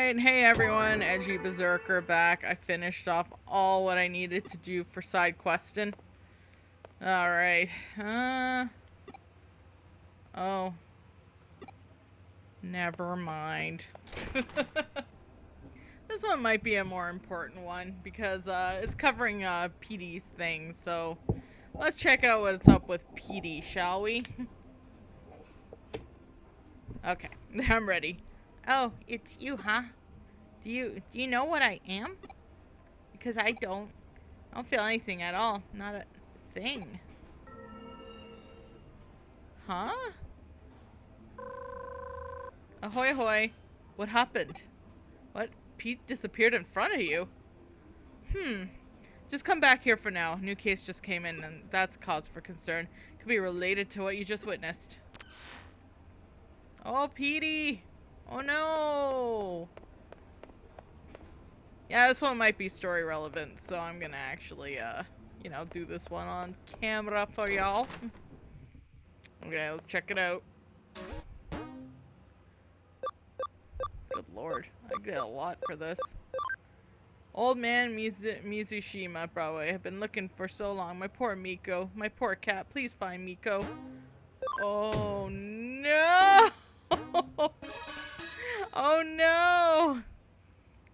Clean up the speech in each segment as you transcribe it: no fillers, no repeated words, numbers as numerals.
Alright, hey everyone, Edgey Berserker back. I finished off all what I needed to do for side questing. Alright, oh. Never mind. This one might be a more important one, because, it's covering, PD's thing, so let's check out what's up with PD, shall we? Okay, I'm ready. Oh, it's you, huh? Do you know what I am? Because I don't feel anything at all. Not a thing. Huh? Ahoy hoy. What happened? What? Pete disappeared in front of you? Just come back here for now. New case just came in and that's cause for concern. Could be related to what you just witnessed. Oh, Petey! Oh no! Yeah, this one might be story relevant, so I'm gonna actually, you know, do this one on camera for y'all. Okay, let's check it out. Good lord, I get a lot for this. Old man Mizushima, Broadway. I've been looking for so long. My poor Miko. My poor cat. Please find Miko. Oh no! Oh no!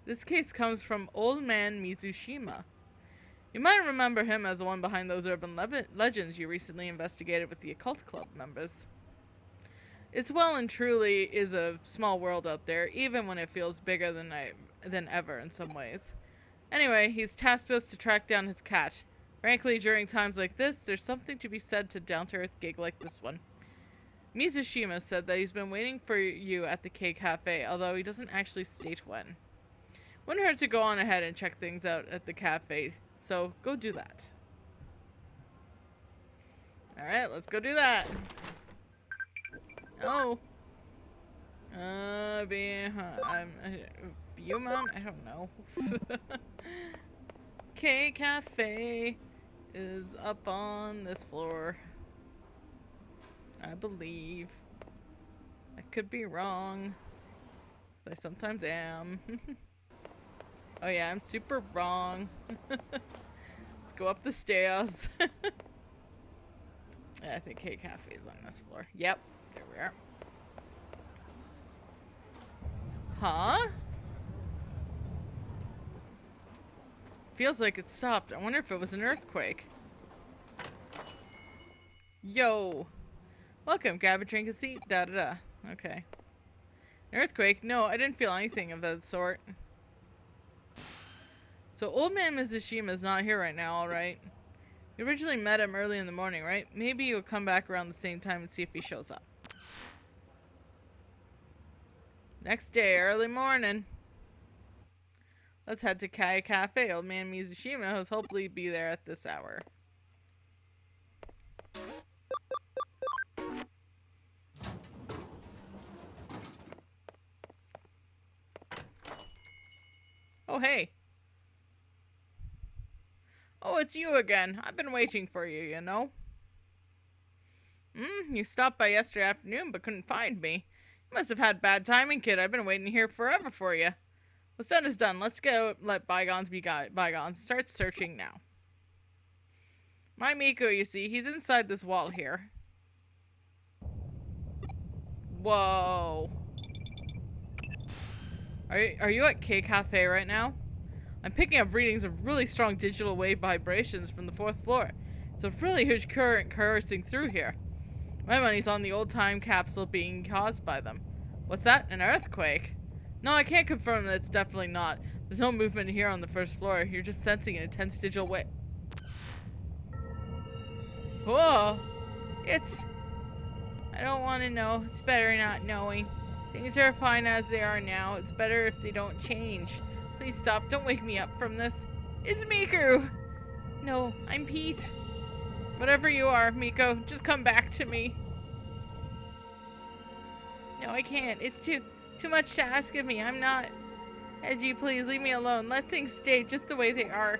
This case comes from Old Man Mizushima. You might remember him as the one behind those urban legends you recently investigated with the occult club members. It's well and truly is a small world out there, even when it feels bigger than ever in some ways. Anyway, he's tasked us to track down his cat. Frankly, during times like this, there's something to be said to down-to-earth gig like this one. Mizushima said that he's been waiting for you at the K Cafe, although he doesn't actually state when. Wouldn't hurt to go on ahead and check things out at the cafe, so go do that. Alright, let's go do that. Oh. I'm Bumon? I don't know. K Cafe is up on this floor. I believe. I could be wrong. I sometimes am. Oh yeah, I'm super wrong. Let's go up the stairs. Yeah, I think K Cafe is on this floor. Yep, there we are. Huh? Feels like it stopped. I wonder if it was an earthquake. Yo. Welcome, grab a drink and seat. Da da da. Okay. An earthquake? No, I didn't feel anything of that sort. So Old Man Mizushima is not here right now, alright? We originally met him early in the morning, right? Maybe you'll come back around the same time and see if he shows up. Next day, early morning. Let's head to Kai Cafe. Old Man Mizushima will hopefully be there at this hour. Oh, hey. Oh, it's you again. I've been waiting for you, you know. You stopped by yesterday afternoon but couldn't find me. You must have had bad timing, kid. I've been waiting here forever for you. What's done is done. Let's go let bygones be bygones. Start searching now. My Miko, you see, he's inside this wall here. Whoa. Are you at K Cafe right now? I'm picking up readings of really strong digital wave vibrations from the 4th floor. It's a really huge current coursing through here. My money's on the old time capsule being caused by them. What's that? An earthquake? No, I can't confirm that it's definitely not. There's no movement here on the 1st floor. You're just sensing an intense digital wave. Whoa! I don't want to know. It's better not knowing. Things are fine as they are now. It's better if they don't change. Please stop. Don't wake me up from this. It's Miku! No, I'm Pete. Whatever you are, Miko, just come back to me. No, I can't. It's too much to ask of me. I'm not. Edgey, please leave me alone. Let things stay just the way they are.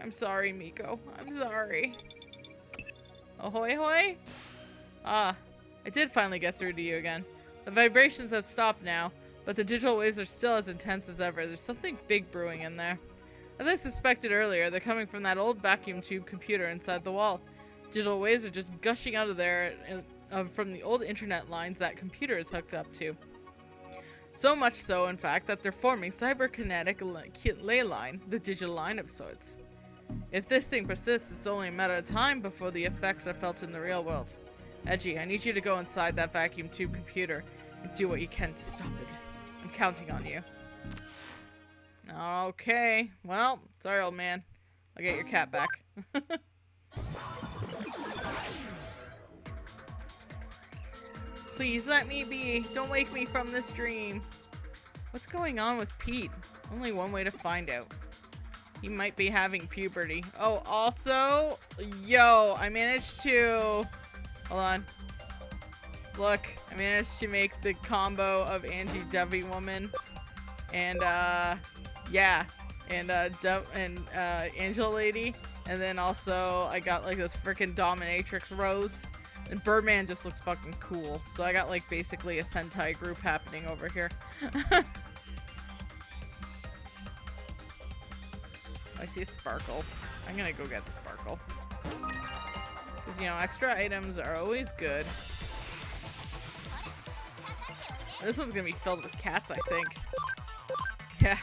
I'm sorry, Miko. I'm sorry. Ahoy hoy? Ah, I did finally get through to you again. The vibrations have stopped now, but the digital waves are still as intense as ever. There's something big brewing in there. As I suspected earlier, they're coming from that old vacuum tube computer inside the wall. Digital waves are just gushing out of there from the old internet lines that computer is hooked up to. So much so, in fact, that they're forming cyberkinetic ley line, the digital line of sorts. If this thing persists, it's only a matter of time before the effects are felt in the real world. Edgey, I need you to go inside that vacuum tube computer and do what you can to stop it. I'm counting on you. Okay. Well, sorry, old man. I'll get your cat back. Please let me be. Don't wake me from this dream. What's going on with Pete? Only one way to find out. He might be having puberty. Oh, also, yo, I managed to... Hold on. Look, I managed to make the combo of Angie Devi Woman and, yeah, and Angel Lady. And then also, I got, like, this freaking Dominatrix Rose. And Birdman just looks fucking cool. So I got, like, basically a Sentai group happening over here. I see a sparkle. I'm gonna go get the sparkle. Because, you know, extra items are always good. This one's gonna be filled with cats, I think. Yeah.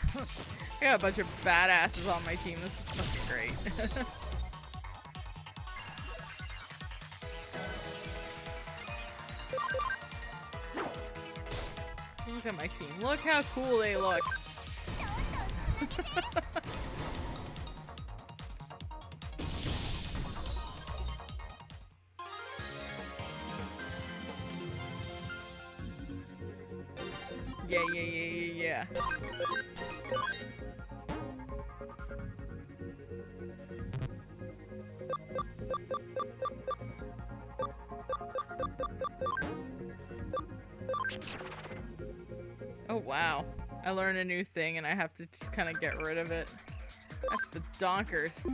I got a bunch of badasses on my team. This is fucking great. Look at my team. Look how cool they look. Yeah. Oh, wow. I learned a new thing and I have to just kind of get rid of it. That's badonkers.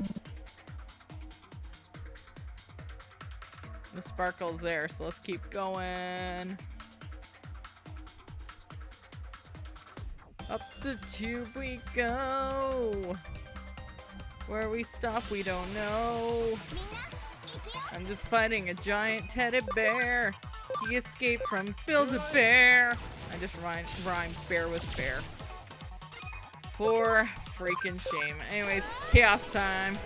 The sparkle's there, so let's keep going. Up the tube we go. Where we stop, we don't know. I'm just fighting a giant teddy bear. He escaped from Build-A-Bear. I just rhymed bear with bear. For freaking shame. Anyways, chaos time.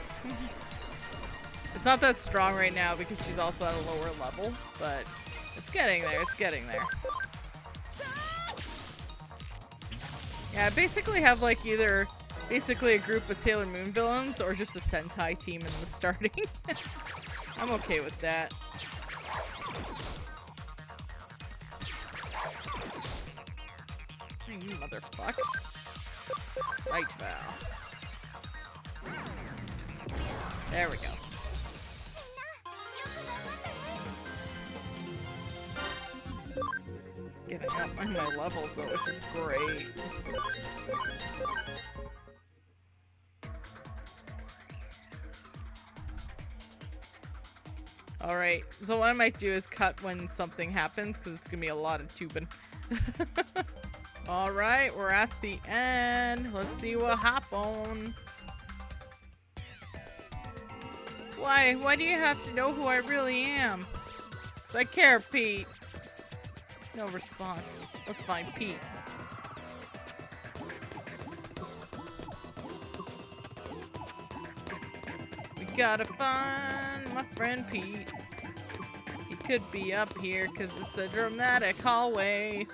It's not that strong right now because she's also at a lower level, but it's getting there. It's getting there. Yeah, I basically have like either basically a group of Sailor Moon villains or just a Sentai team in the starting. I'm okay with that. Hey, you motherfucker. Right bow. There we go. Getting up on my levels though, which is great. Alright, so what I might do is cut when something happens, because it's going to be a lot of tubing. Alright, we're at the end. Let's see what happened. Why? Why do you have to know who I really am? 'Cause I care, Pete. No response. Let's find Pete. We gotta find my friend Pete. He could be up here because it's a dramatic hallway.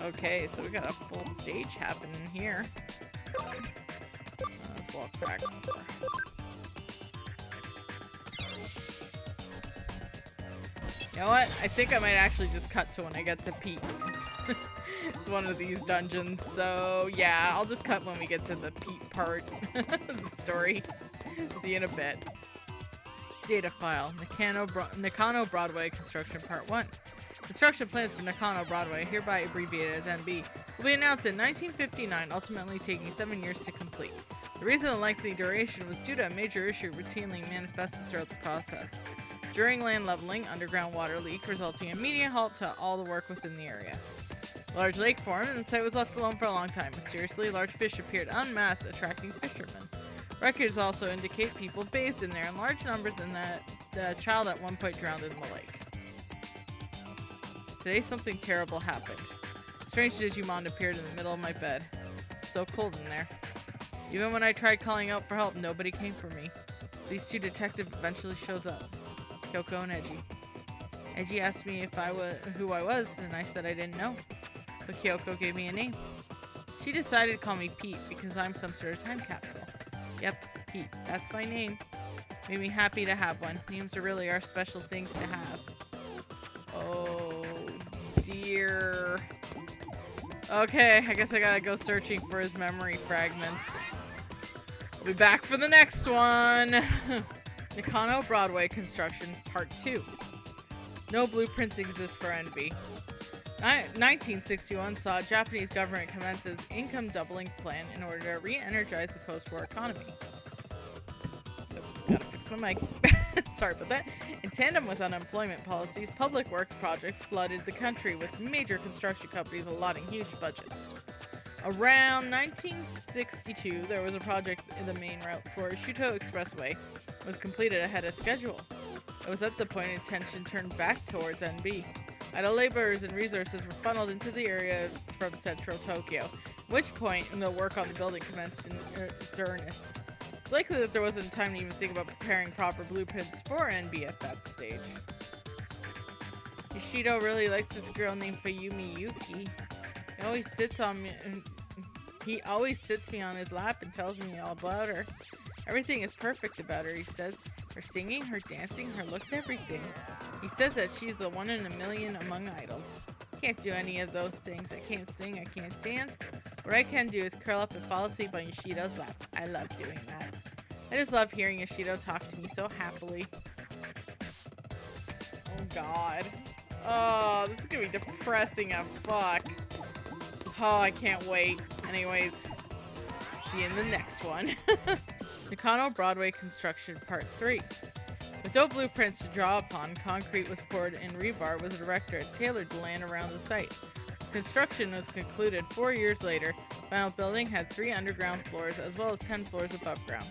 Okay, so we got a full stage happening here. Let's walk back over. You know what? I think I might actually just cut to when I get to Pete, because it's one of these dungeons. So yeah, I'll just cut when we get to the Pete part of the story. See you in a bit. Data file. Nakano Broadway Construction Part 1. Construction plans for Nakano Broadway, hereby abbreviated as NB, will be announced in 1959, ultimately taking 7 years to complete. The reason the lengthy duration was due to a major issue routinely manifested throughout the process. During land leveling, underground water leak, resulting in immediate halt to all the work within the area. A large lake formed, and the site was left alone for a long time. Mysteriously, large fish appeared en masse, attracting fishermen. Records also indicate people bathed in there in large numbers, and that the child at one point drowned in the lake. Today, something terrible happened. A strange Digimon appeared in the middle of my bed. It was so cold in there. Even when I tried calling out for help, nobody came for me. These two detectives eventually showed up. Kyoko and Edgey. Edgey asked me who I was, and I said I didn't know. So Kyoko gave me a name. She decided to call me Pete because I'm some sort of time capsule. Yep, Pete. That's my name. Made me happy to have one. Names really are special things to have. Oh, dear. Okay, I guess I gotta go searching for his memory fragments. I'll be back for the next one. Nakano Broadway Construction Part 2. No blueprints exist for NB. 1961 saw Japanese government commence its income doubling plan in order to re-energize the post-war economy. Oops, gotta fix my mic. Sorry about that. In tandem with unemployment policies, public works projects flooded the country with major construction companies allotting huge budgets. Around 1962, there was a project in the main route for Shuto Expressway was completed ahead of schedule. It was at the point attention turned back towards NB. Idle laborers and resources were funneled into the areas from central Tokyo, at which point the work on the building commenced in its earnest. It's likely that there wasn't time to even think about preparing proper blueprints for NB at that stage. Yoshido really likes this girl named Fayumi Yuki. He always sits me on his lap and tells me all about her. Everything is perfect about her, he says. Her singing, her dancing, her looks, everything. He says that she's the one in a million among idols. I can't do any of those things. I can't sing, I can't dance. What I can do is curl up and fall asleep on Yoshido's lap. I love doing that. I just love hearing Yoshido talk to me so happily. Oh god. Oh, this is gonna be depressing as fuck. Oh, I can't wait. Anyways, see you in the next one. Nakano Broadway Construction Part 3. With no blueprints to draw upon, concrete was poured and rebar was erected, tailored to land around the site. Construction was concluded 4 years later. The final building had 3 underground floors as well as 10 floors above ground.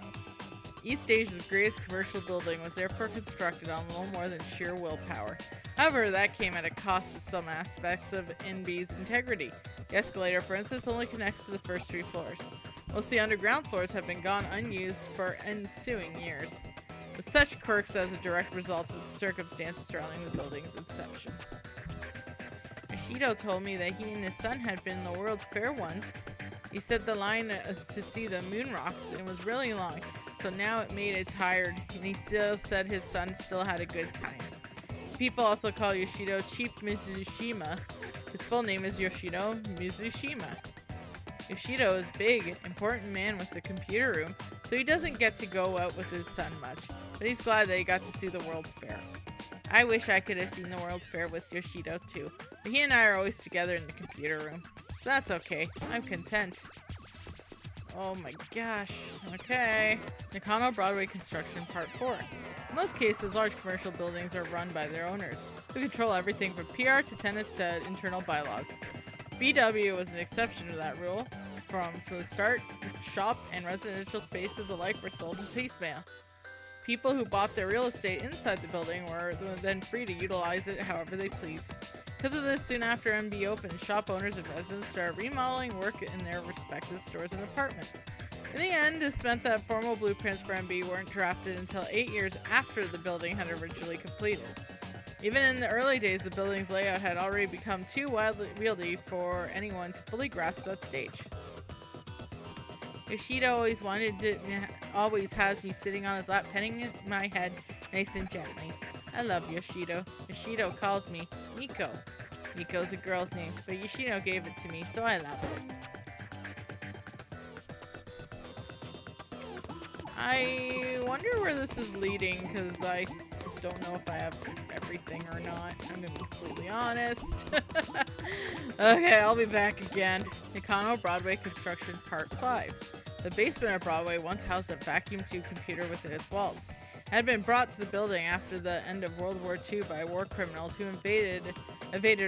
East Asia's greatest commercial building was therefore constructed on little more than sheer willpower. However, that came at a cost to some aspects of NB's integrity. The escalator, for instance, only connects to the first 3 floors. Most of the underground floors have been gone unused for ensuing years, with such quirks as a direct result of the circumstances surrounding the building's inception. Yoshido told me that he and his son had been in the World's Fair once. He said the line to see the moon rocks and was really long, so now it made it tired, and he still said his son still had a good time. People also call Yoshido Chief Mizushima. His full name is Yoshido Mizushima. Yoshido is a big, important man with the computer room, so he doesn't get to go out with his son much, but he's glad that he got to see the World's Fair. I wish I could have seen the World's Fair with Yoshido too, but he and I are always together in the computer room, so that's okay. I'm content. Oh my gosh. Okay. Nakano Broadway Construction Part 4. In most cases, large commercial buildings are run by their owners, who control everything from PR to tenants to internal bylaws. BW was an exception to that rule. From the start, shop and residential spaces alike were sold in piecemeal. People who bought their real estate inside the building were then free to utilize it however they pleased. Because of this, soon after NB opened, shop owners and residents started remodeling work in their respective stores and apartments. In the end, this meant that formal blueprints for NB weren't drafted until 8 years after the building had originally completed. Even in the early days, the building's layout had already become too wieldy for anyone to fully grasp that stage. Yoshido always has me sitting on his lap, petting my head nice and gently. I love Yoshido. Yoshido calls me Miko. Miko's a girl's name, but Yoshido gave it to me, so I love it. I wonder where this is leading, because I don't know if I have everything or not. I'm gonna be completely honest. Okay, I'll be back again. Nakano Broadway Construction Part 5. The basement of Broadway once housed a vacuum tube computer within its walls. It had been brought to the building after the end of World War II by war criminals who evaded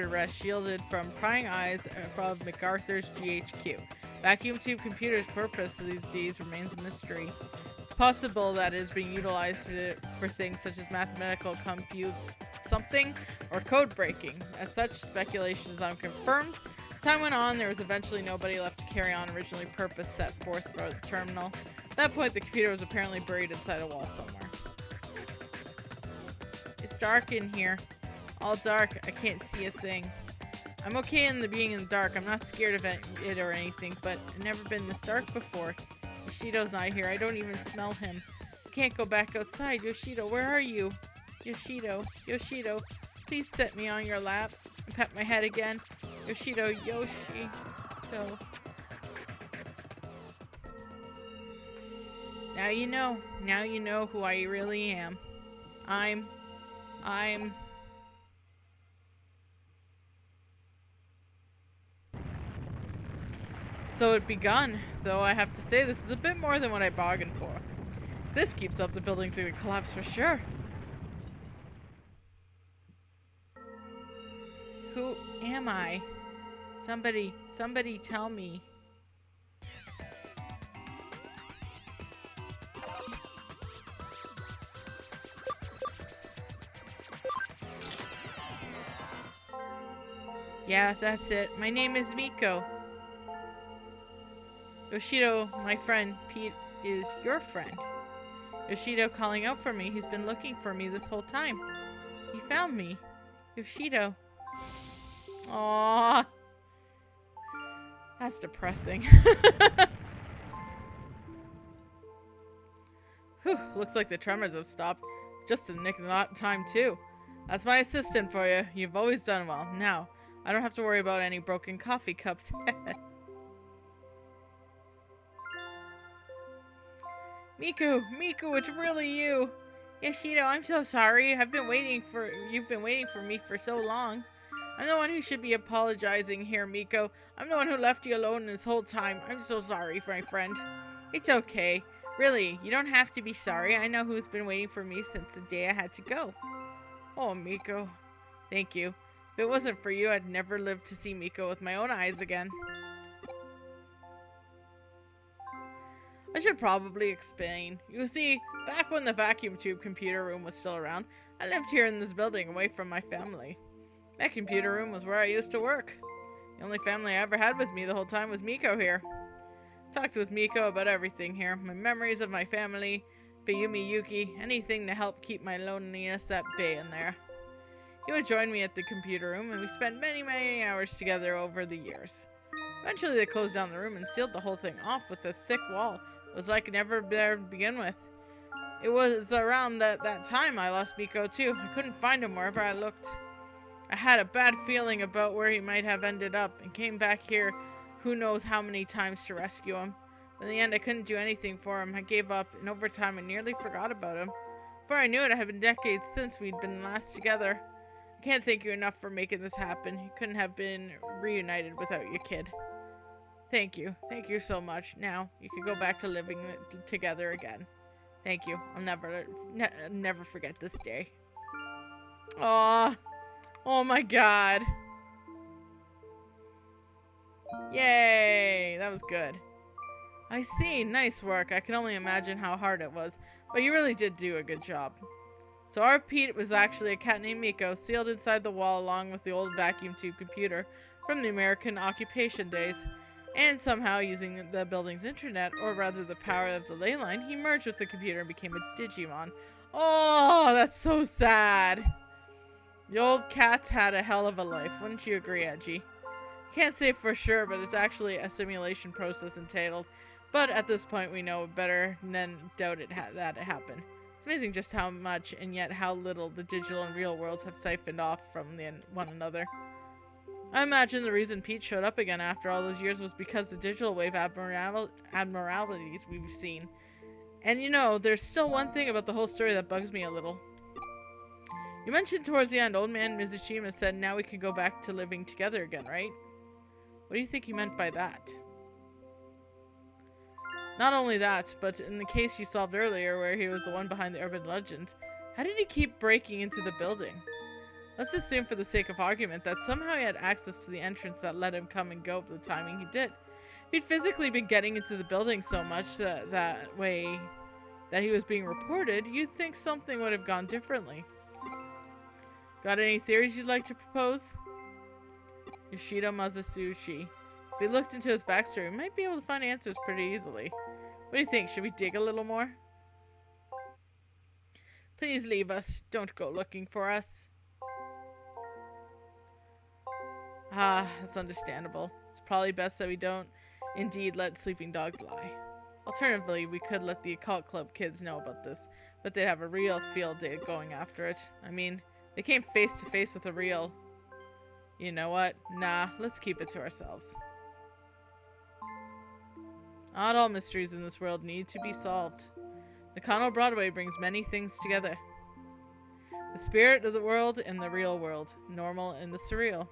arrest, shielded from prying eyes from MacArthur's GHQ. Vacuum tube computer's purpose of these deeds remains a mystery. It's possible that it is being utilized for things such as mathematical compute something or code breaking. As such, speculation is unconfirmed. As time went on, there was eventually nobody left to carry on originally purpose set forth for the terminal. At that point, the computer was apparently buried inside a wall somewhere. It's dark in here. All dark. I can't see a thing. I'm okay in the being in the dark. I'm not scared of it or anything, but I've never been this dark before. Yoshido's not here. I don't even smell him. I can't go back outside. Yoshido, where are you? Yoshido, Yoshido, please set me on your lap and pat my head again. Yoshido, Yoshido. Now you know. Now you know who I really am. I'm... So it begun, though I have to say this is a bit more than what I bargained for. If this keeps up, the building's gonna collapse for sure. Who am I? Somebody tell me. Yeah, that's it. My name is Miko. Yoshido, my friend, Pete, is your friend. Yoshido calling out for me. He's been looking for me this whole time. He found me. Yoshido. Aww. That's depressing. Whew, looks like the tremors have stopped. Just in the nick of time, too. That's my assistant for you. You've always done well. Now, I don't have to worry about any broken coffee cups. Miku, it's really you. Yoshido, I'm so sorry. You've been waiting for me for so long. I'm the one who should be apologizing here, Miko. I'm the one who left you alone this whole time. I'm so sorry, my friend. It's okay. Really, you don't have to be sorry. I know who's been waiting for me since the day I had to go. Oh, Miko. Thank you. If it wasn't for you, I'd never live to see Miko with my own eyes again. I should probably explain. You see, back when the vacuum tube computer room was still around, I lived here in this building away from my family. That computer room was where I used to work. The only family I ever had with me the whole time was Miko here. I talked with Miko about everything here. My memories of my family, Fayumi Yuki, anything to help keep my loneliness at bay in there. He would join me at the computer room, and we spent many hours together over the years. Eventually they closed down the room and sealed the whole thing off with a thick wall. It was like never there to begin with. It was around that time I lost Miko too. I couldn't find him wherever I looked. I had a bad feeling about where he might have ended up and came back here who knows how many times to rescue him. But in the end I couldn't do anything for him. I gave up, and over time I nearly forgot about him. Before I knew it, it had been decades since we'd been last together. I can't thank you enough for making this happen. You couldn't have been reunited without your kid. Thank you. Thank you so much. Now, you can go back to living together again. Thank you. I'll never forget this day. Aww. Oh my god. Yay! That was good. I see. Nice work. I can only imagine how hard it was. But you really did do a good job. So our Pete was actually a cat named Miko, sealed inside the wall along with the old vacuum tube computer from the American occupation days. And somehow, using the building's internet, or rather the power of the ley line, he merged with the computer and became a Digimon. Oh, that's so sad. The old cat's had a hell of a life, wouldn't you agree, Edgey? Can't say for sure, but it's actually a simulation process entailed. But at this point, we know better than doubt that it happened. It's amazing just how much and yet how little the digital and real worlds have siphoned off from one another. I imagine the reason Pete showed up again after all those years was because the digital wave abnormalities we've seen. And you know, there's still one thing about the whole story that bugs me a little. You mentioned towards the end, old man Mizushima said now we can go back to living together again, right? What do you think he meant by that? Not only that, but in the case you solved earlier where he was the one behind the urban legend, how did he keep breaking into the building? Let's assume for the sake of argument that somehow he had access to the entrance that let him come and go with the timing he did. If he'd physically been getting into the building so much that way that he was being reported, you'd think something would have gone differently. Got any theories you'd like to propose? Yoshida Mazasushi. If we looked into his backstory, we might be able to find answers pretty easily. What do you think? Should we dig a little more? Please leave us. Don't go looking for us. Ah, that's understandable. It's probably best that we don't indeed let sleeping dogs lie. Alternatively, we could let the occult club kids know about this, but they'd have a real field day going after it. I mean, they came face to face with a real... You know what? Nah, let's keep it to ourselves. Not all mysteries in this world need to be solved. Nakano Broadway brings many things together. The spirit of the world and the real world, normal and the surreal,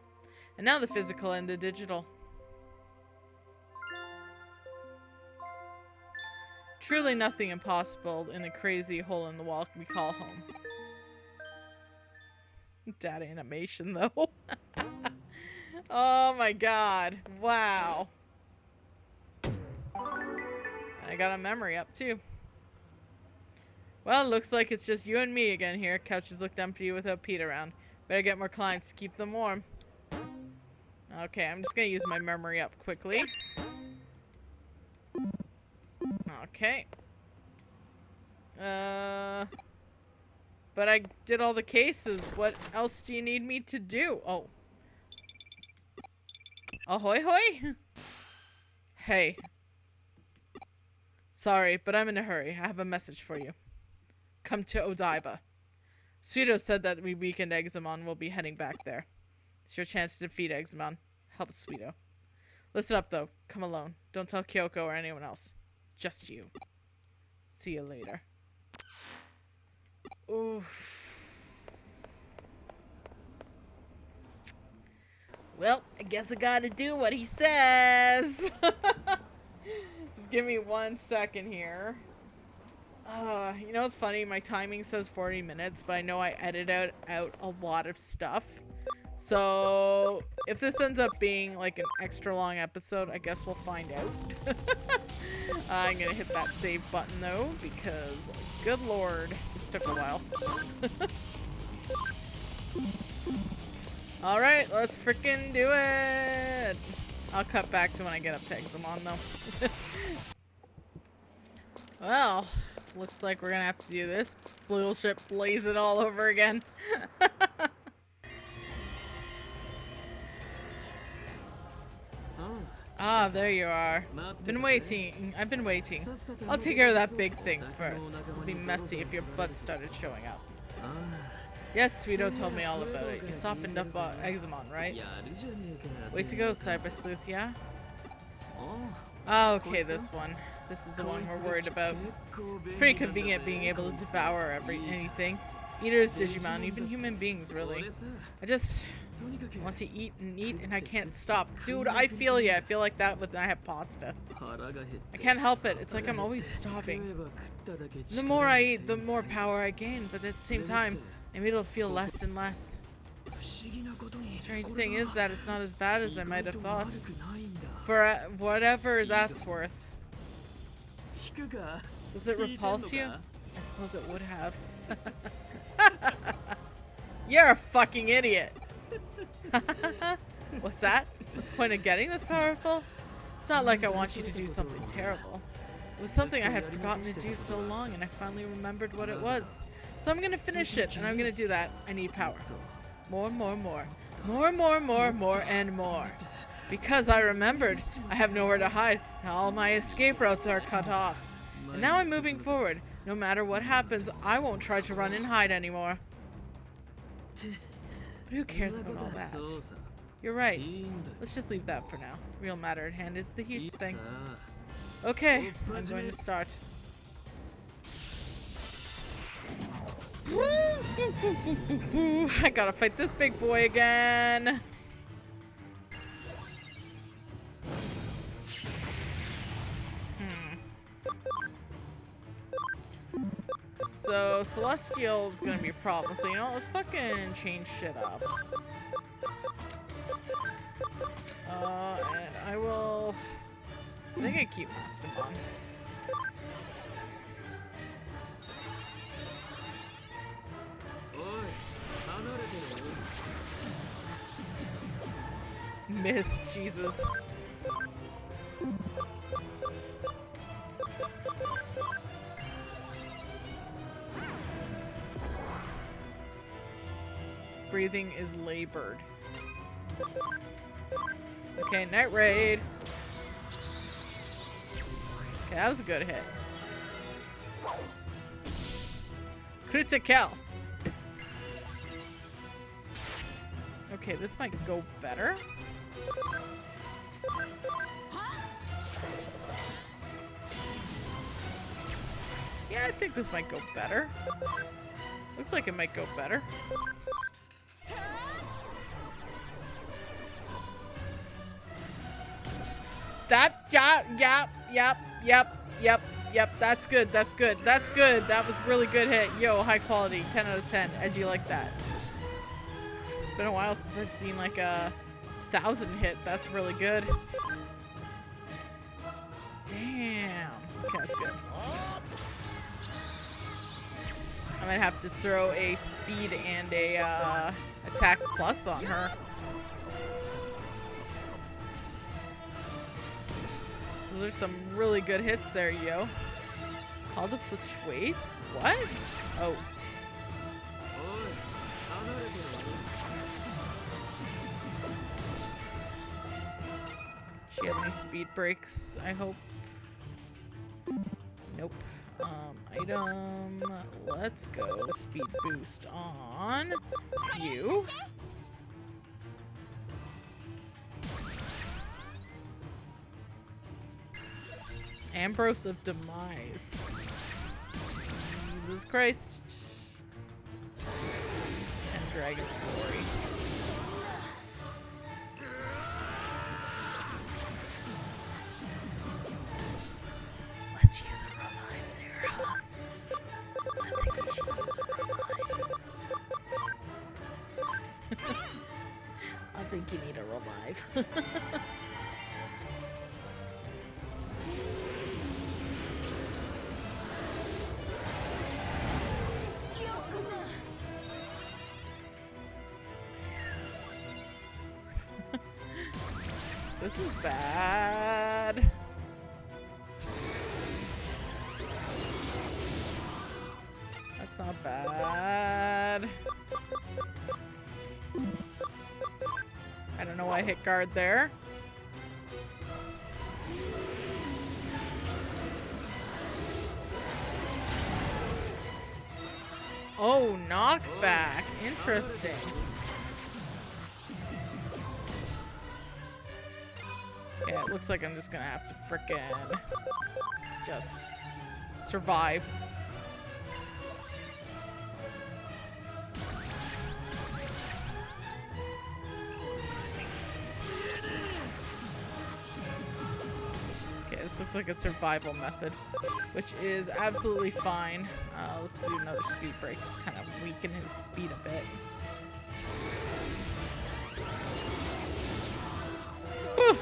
and now the physical and the digital. Truly nothing impossible in a crazy hole in the wall we call home. Data animation though. Oh my god. Wow. I got a memory up too. Well, looks like it's just you and me again here. Couches looked empty without Pete around. Better get more clients to keep them warm. Okay, I'm just gonna use my memory up quickly. Okay. But I did all the cases. What else do you need me to do? Oh. Ahoy hoy? Hey. Sorry, but I'm in a hurry. I have a message for you. Come to Odaiba. Suido said that we weakened Examon will be heading back there. It's your chance to defeat Examon. Help Suido. Listen up, though. Come alone. Don't tell Kyoko or anyone else. Just you. See you later. Oof. Well, I guess I gotta do what he says. Just give me 1 second here. You know what's funny? My timing says 40 minutes, but I know I edit out a lot of stuff. So, if this ends up being like an extra long episode, I guess we'll find out. I'm gonna hit that save button though, because good lord, this took a while. Alright, let's freaking do it! I'll cut back to when I get up to Examon though. Well, looks like we're gonna have to do this bullshit blazing all over again. Ah, there you are. I've been waiting. I'll take care of that big thing first. It'll be messy if your butt started showing up. Yes, Suido told me all about it. You softened up Examon, right? Way to go, Cyber Sleuth, yeah? Ah, okay, this one. This is the one we're worried about. It's pretty convenient being able to devour anything. Eaters, Digimon, even human beings, really. I just want to eat, and I can't stop. Dude, I feel ya. I feel like that when I have pasta. I can't help it. It's like I'm always starving. The more I eat, the more power I gain, but at the same time, maybe it'll feel less and less. The strange thing is that it's not as bad as I might have thought. For whatever that's worth. Does it repulse you? I suppose it would have. You're a fucking idiot. What's that? What's the point of getting this powerful? It's not like I want you to do something terrible. It was something I had forgotten to do so long, and I finally remembered what it was. So I'm gonna finish it, and I'm gonna do that. I need power. More, more, more. More, more, more, more, and more. Because I remembered, I have nowhere to hide, and all my escape routes are cut off. And now I'm moving forward. No matter what happens, I won't try to run and hide anymore. But who cares about all that? You're right. Let's just leave that for now. Real matter at hand is the huge thing. Okay, I'm going to start. I gotta fight this big boy again. So Celestial is gonna be a problem. So you know, let's fucking change shit up. And I will. I think I keep Mastodon. Miss Jesus. Breathing is labored. Okay, Night Raid. Okay, that was a good hit. Critical. Okay, this might go better. Yeah, I think this might go better. Looks like it might go better. That, yep, that's good, that's good, that's good. That was really good hit. Yo, high quality, 10 out of 10. Edgy like that. It's been a while since I've seen like a 1,000 hit. That's really good. Damn. Okay, that's good. I might have to throw a speed and a attack plus on her. Those are some really good hits there, yo. Call to fluctuate? What? Oh. She have any speed breaks, I hope? Nope. Item. Let's go. Speed boost on you. Ambrose of Demise. Jesus Christ. And Dragon's Glory. Let's use a revive there, huh? I think we should use a revive. I think you need a revive. This is bad. That's not bad. I don't know why I hit guard there. Oh, knockback. Interesting. Yeah, it looks like I'm just gonna have to frickin' just survive. Okay, this looks like a survival method, which is absolutely fine. Let's do another speed break, just kind of weaken his speed a bit. Whew.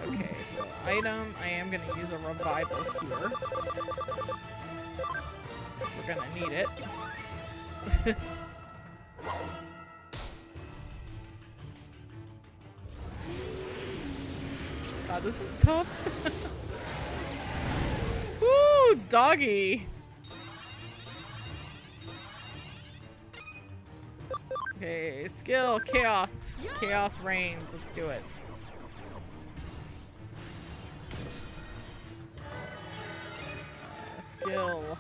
Okay, so item, I am going to use a revival here. We're going to need it. God, this is tough. Woo, doggy. Okay, skill, chaos. Chaos reigns. Let's do it. Skill.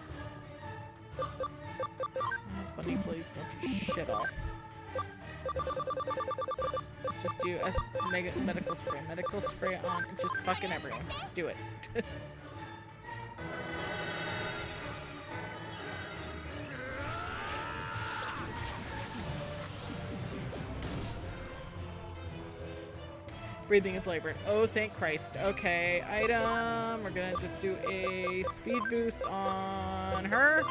Bunny blades don't do shit all. Let's just do medical spray. Medical spray on just fucking everyone. Just do it. Breathing is labored. Oh, thank Christ. Okay, item. We're gonna just do a speed boost on her.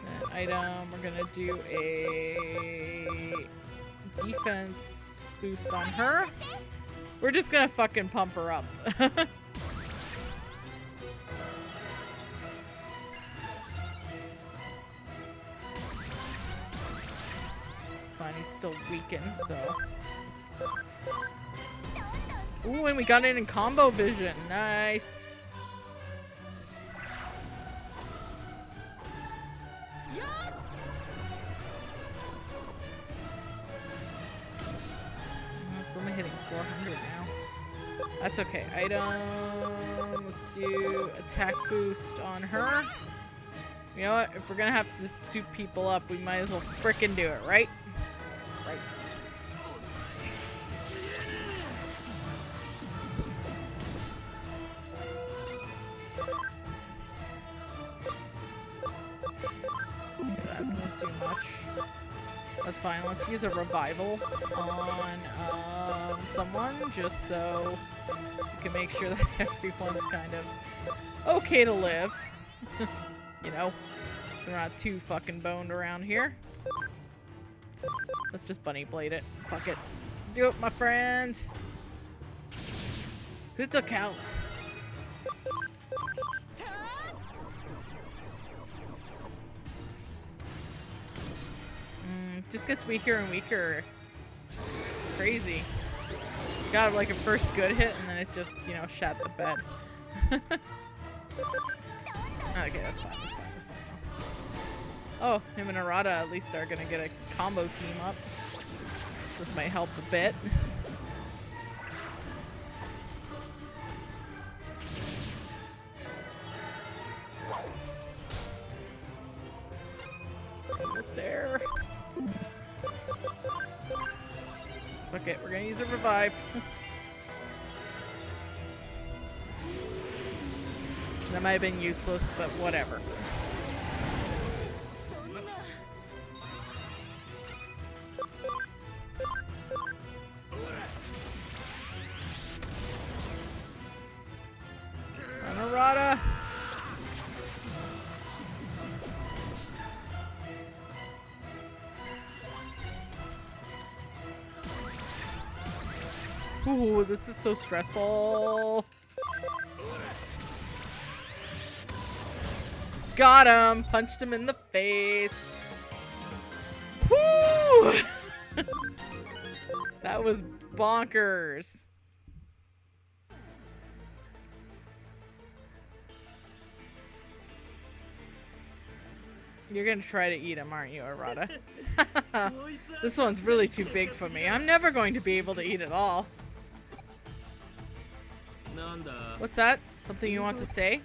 And item. We're gonna do a defense boost on her. We're just gonna fucking pump her up. He's still weakened, so. Ooh, and we got it in combo vision. Nice. Oh, it's only hitting 400 now. That's okay. Item. Let's do attack boost on her. You know what? If we're gonna have to just suit people up, we might as well frickin' do it, right? Right. That won't do much. That's fine. Let's use a revival on someone just so we can make sure that everyone's kind of okay to live. You know, so we're not too fucking boned around here. Let's just bunny blade it. Fuck it. Do it, my friend. It's a cow. Just gets weaker and weaker. Crazy. Got like a first good hit and then it just, you know, shat the bed. Okay, that's fine. That's fine. That's fine. Oh, him and Arata at least are gonna get a combo team up. This might help a bit. Almost there. Okay, we're gonna use a revive. That might have been useless, but whatever. Arata. Ooh, this is so stressful. Got him! Punched him in the face. Woo! That was bonkers. You're gonna try to eat him, aren't you, Arata? This one's really too big for me. I'm never going to be able to eat it all. What's that? Something you want to say?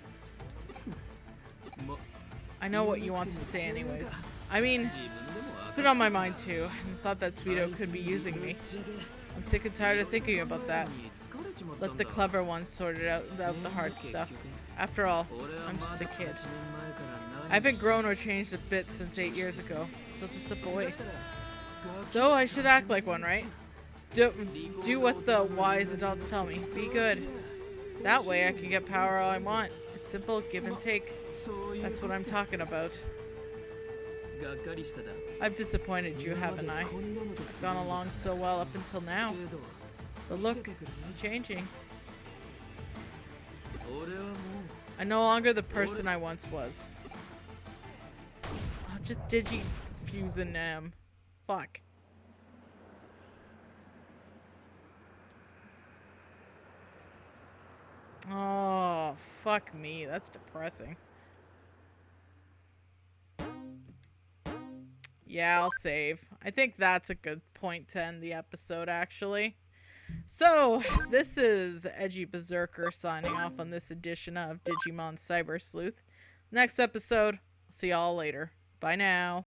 I know what you want to say anyways. I mean, it's been on my mind too. I thought that Sweeto could be using me. I'm sick and tired of thinking about that. Let the clever ones sort it out the hard stuff. After all, I'm just a kid. I haven't grown or changed a bit since 8 years ago. Still just a boy. So I should act like one, right? Do what the wise adults tell me. Be good. That way I can get power all I want. It's simple, give and take. That's what I'm talking about. I've disappointed you, haven't I? I've gone along so well up until now. But look, I'm changing. I'm no longer the person I once was. I'll just digi-fuse in them. Fuck. Oh, fuck me. That's depressing. Yeah, I'll save. I think that's a good point to end the episode, actually. So, this is Edgy Berserker signing off on this edition of Digimon Cyber Sleuth. Next episode, see y'all later. Bye now.